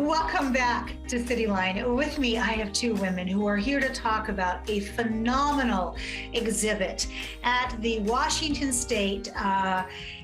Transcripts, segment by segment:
Welcome back to CityLine. With me, I have two women who are here to talk about a phenomenal exhibit at the Washington State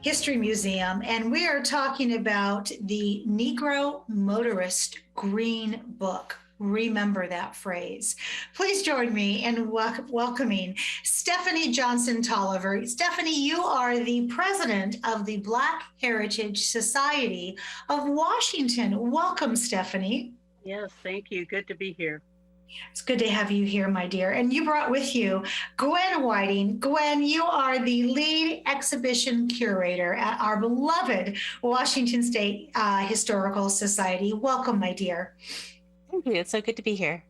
History Museum. And we are talking about the Negro Motorist Green Book. Remember that phrase. Please join me in welcoming Stephanie Johnson Tolliver. Stephanie, you are the president of the Black Heritage Society of Washington. Welcome, Stephanie. Yes, thank you. Good to be here. It's good to have you here, my dear. And you brought with you Gwen Whiting. Gwen, you are the lead exhibition curator at our beloved Washington State Historical Society. Welcome, my dear. Thank you. It's so good to be here.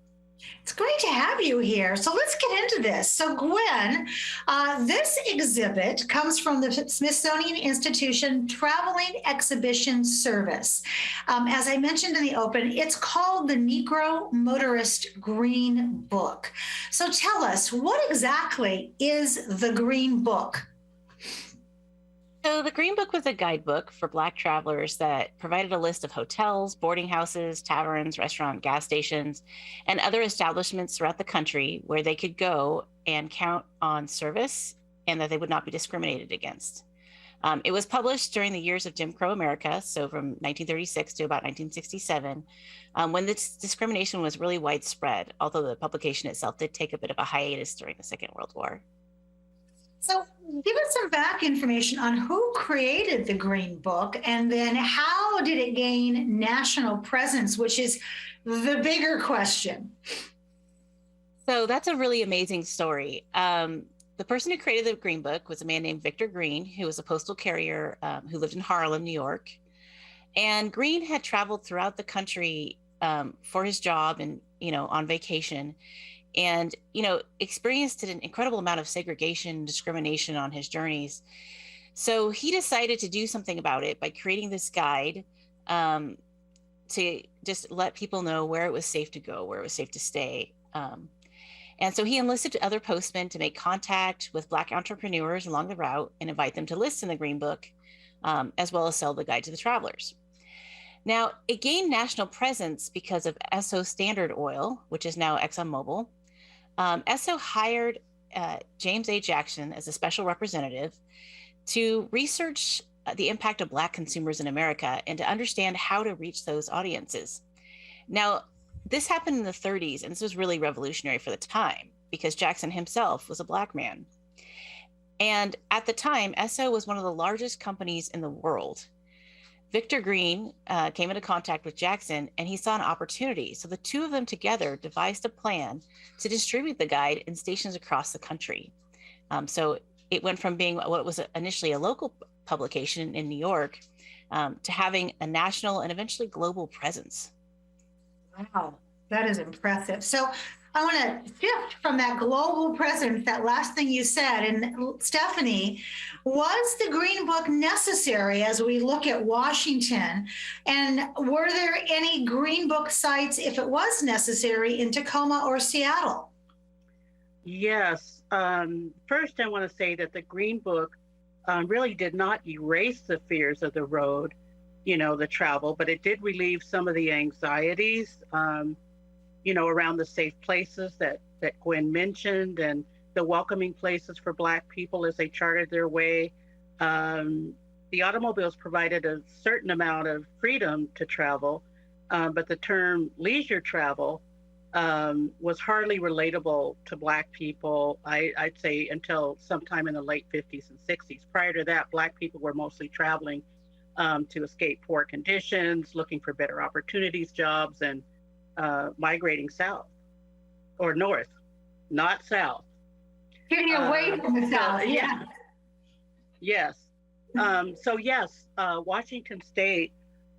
It's great to have you here. So let's get into this. So Gwen, this exhibit comes from the Smithsonian Institution Traveling Exhibition Service. As I mentioned in the open, it's called the Negro Motorist Green Book. So tell us, what exactly is the Green Book? So the Green Book was a guidebook for Black travelers that provided a list of hotels, boarding houses, taverns, restaurants, gas stations, and other establishments throughout the country where they could go and count on service and that they would not be discriminated against. It was published during the years of Jim Crow America, so from 1936 to about 1967, when this discrimination was really widespread, although the publication itself did take a bit of a hiatus during the Second World War. So give us some back information on who created the Green Book and then how did it gain national presence, which is the bigger question. So that's a really amazing story. The person who created the Green Book was a man named Victor Green, who was a postal carrier who lived in Harlem, New York. And Green had traveled throughout the country for his job and, on vacation. And, experienced an incredible amount of segregation and discrimination on his journeys. So he decided to do something about it by creating this guide to just let people know where it was safe to go, where it was safe to stay. And so he enlisted other postmen to make contact with Black entrepreneurs along the route and invite them to list in the Green Book, as well as sell the guide to the travelers. Now, it gained national presence because of Esso Standard Oil, which is now ExxonMobil. Esso hired James A. Jackson as a special representative to research the impact of Black consumers in America and to understand how to reach those audiences. Now, this happened in the 30s, and this was really revolutionary for the time because Jackson himself was a Black man. And at the time, Esso was one of the largest companies in the world. Victor Green came into contact with Jackson and he saw an opportunity. So the two of them together devised a plan to distribute the guide in stations across the country. So it went from being what was initially a local publication in New York to having a national and eventually global presence. Wow, that is impressive. So I want to shift from that global presence, that last thing you said. And Stephanie, was the Green Book necessary as we look at Washington? And were there any Green Book sites, if it was necessary, in Tacoma or Seattle? Yes. First, I want to say that the Green Book really did not erase the fears of the road, the travel, but it did relieve some of the anxieties, around the safe places that Gwen mentioned and the welcoming places for Black people as they charted their way. The automobiles provided a certain amount of freedom to travel, but the term leisure travel was hardly relatable to Black people, I'd say, until sometime in the late 50s and 60s. Prior to that, Black people were mostly traveling to escape poor conditions, looking for better opportunities, jobs, and migrating south or north, not south. Getting away from the south, yeah. Yes. So yes, Washington State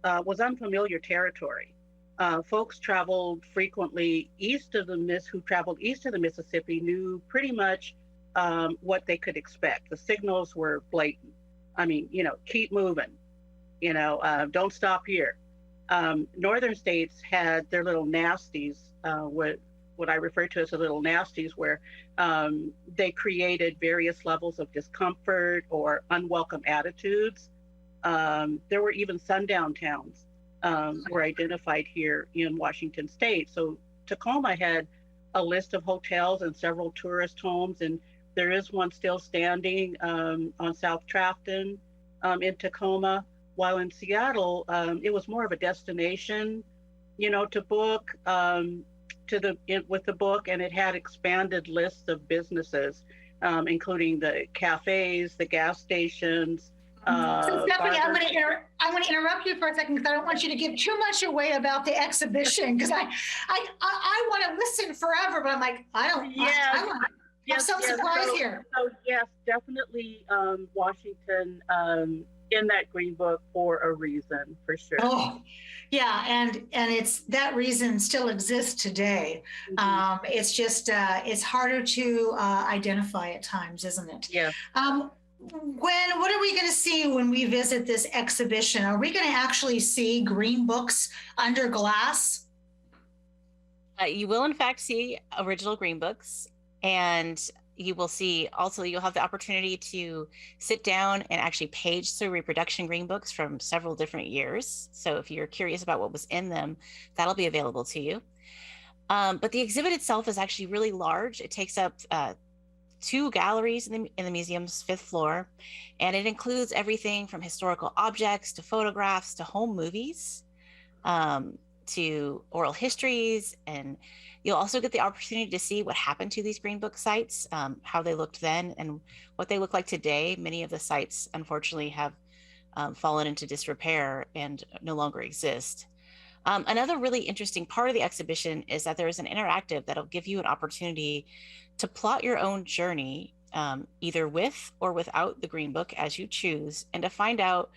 was unfamiliar territory. Folks traveled frequently who traveled east of the Mississippi knew pretty much what they could expect. The signals were blatant. I mean, keep moving, don't stop here. Northern states had their little nasties, what I refer to as the little nasties, where they created various levels of discomfort or unwelcome attitudes. There were even sundown towns were identified here in Washington State. So Tacoma had a list of hotels and several tourist homes, and there is one still standing on South Trafton in Tacoma. While in Seattle, it was more of a destination, to book with the book, and it had expanded lists of businesses, including the cafes, the gas stations. So Stephanie, I'm going to interrupt you for a second because I don't want you to give too much away about the exhibition, because I want to listen forever, but I'm like, I don't. Yes. I'm so surprised here. So yes, definitely Washington in that Green Book for a reason, for sure. Oh, yeah, and it's that reason still exists today. Mm-hmm. It's just it's harder to identify at times, isn't it? Yeah. What are we going to see when we visit this exhibition? Are we going to actually see green books under glass? You will, in fact, see original green books, and you will see also, you'll have the opportunity to sit down and actually page through reproduction green books from several different years. So if you're curious about what was in them, that'll be available to you. But the exhibit itself is actually really large. It takes up 2 galleries in the museum's 5th floor, and it includes everything from historical objects to photographs to home movies, to oral histories. And you'll also get the opportunity to see what happened to these Green Book sites, how they looked then and what they look like today. Many of the sites, unfortunately, have fallen into disrepair and no longer exist. Another really interesting part of the exhibition is that there is an interactive that'll give you an opportunity to plot your own journey, either with or without the Green Book as you choose, and to find out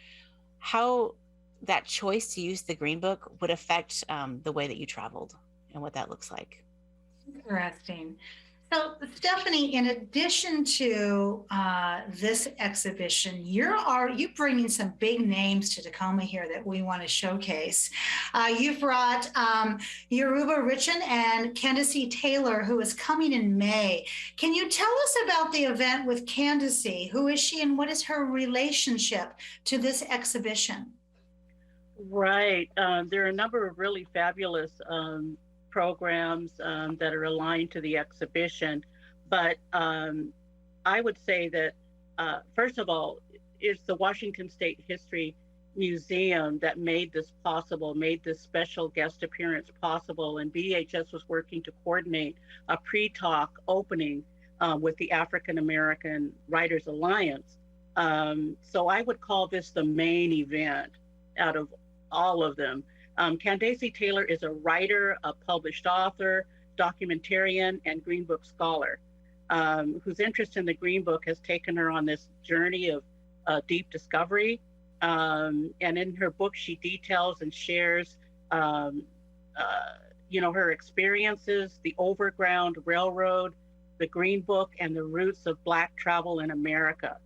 how that choice to use the Green Book would affect the way that you traveled and what that looks like. Interesting. So, Stephanie, in addition to this exhibition, you bringing some big names to Tacoma here that we want to showcase. You brought Yoruba Richin and Candace Taylor, who is coming in May. Can you tell us about the event with Candace? Who is she, and what is her relationship to this exhibition? Right. There are a number of really fabulous programs that are aligned to the exhibition. But I would say that, first of all, it's the Washington State History Museum that made this possible, made this special guest appearance possible. And BHS was working to coordinate a pre-talk opening with the African American Writers Alliance. So I would call this the main event out of all of them. Candace Taylor is a writer, a published author, documentarian, and Green Book scholar, whose interest in the Green Book has taken her on this journey of deep discovery. And in her book, she details and shares, her experiences, the Overground Railroad, the Green Book, and the roots of Black travel in America.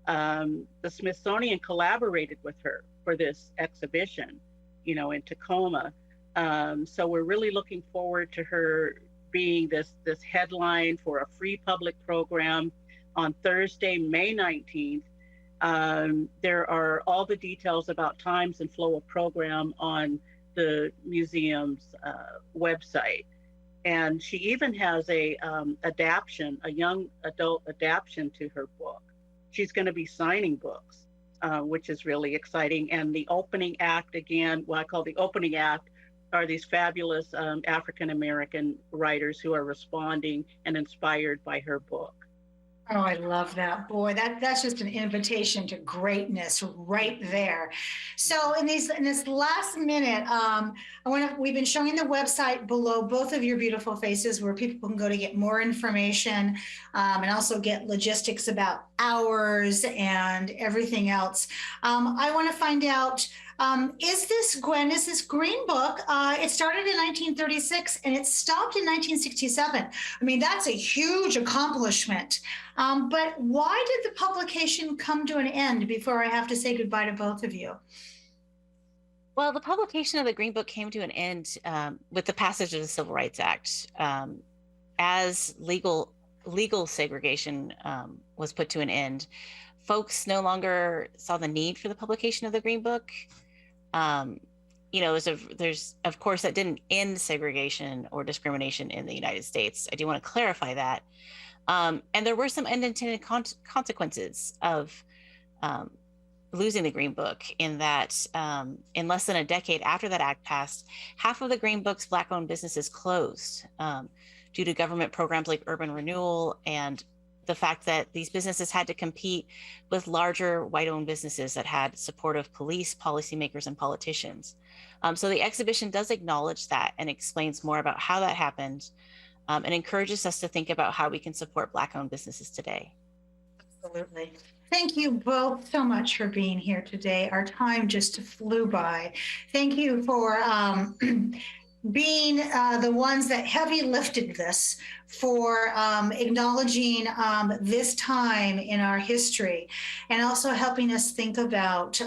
The Smithsonian collaborated with her for this exhibition, in Tacoma. So we're really looking forward to her being this headline for a free public program on Thursday, May 19th. There are all the details about times and flow of program on the museum's website. And she even has a young adult adaptation to her book. She's going to be signing books, which is really exciting. And the opening act, again, what I call the opening act, are these fabulous African-American writers who are responding and inspired by her book. Oh, I love that. Boy, that's just an invitation to greatness right there. So in this last minute, we've been showing the website below both of your beautiful faces where people can go to get more information and also get logistics about hours and everything else. I want to find out, is this Green Book, it started in 1936 and it stopped in 1967. I mean, that's a huge accomplishment. But why did the publication come to an end before I have to say goodbye to both of you? Well, the publication of the Green Book came to an end with the passage of the Civil Rights Act. As legal segregation was put to an end, folks no longer saw the need for the publication of the Green Book. there's of course that didn't end segregation or discrimination in the United States. I do want to clarify that. And there were some unintended consequences of losing the Green Book, in that in less than a decade after that act passed, half of the Green Book's Black-owned businesses closed due to government programs like urban renewal, and the fact that these businesses had to compete with larger white-owned businesses that had support of police, policymakers, and politicians. So the exhibition does acknowledge that and explains more about how that happened, and encourages us to think about how we can support Black-owned businesses today. Absolutely. Thank you both so much for being here today. Our time just flew by. Thank you for being the ones that heavy lifted this, for acknowledging this time in our history, and also helping us think about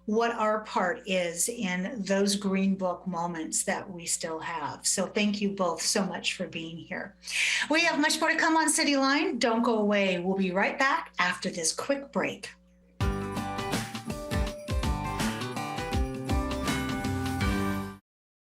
what our part is in those Green Book moments that we still have. So thank you both so much for being here. We have much more to come on CityLine. Don't go away. We'll be right back after this quick break.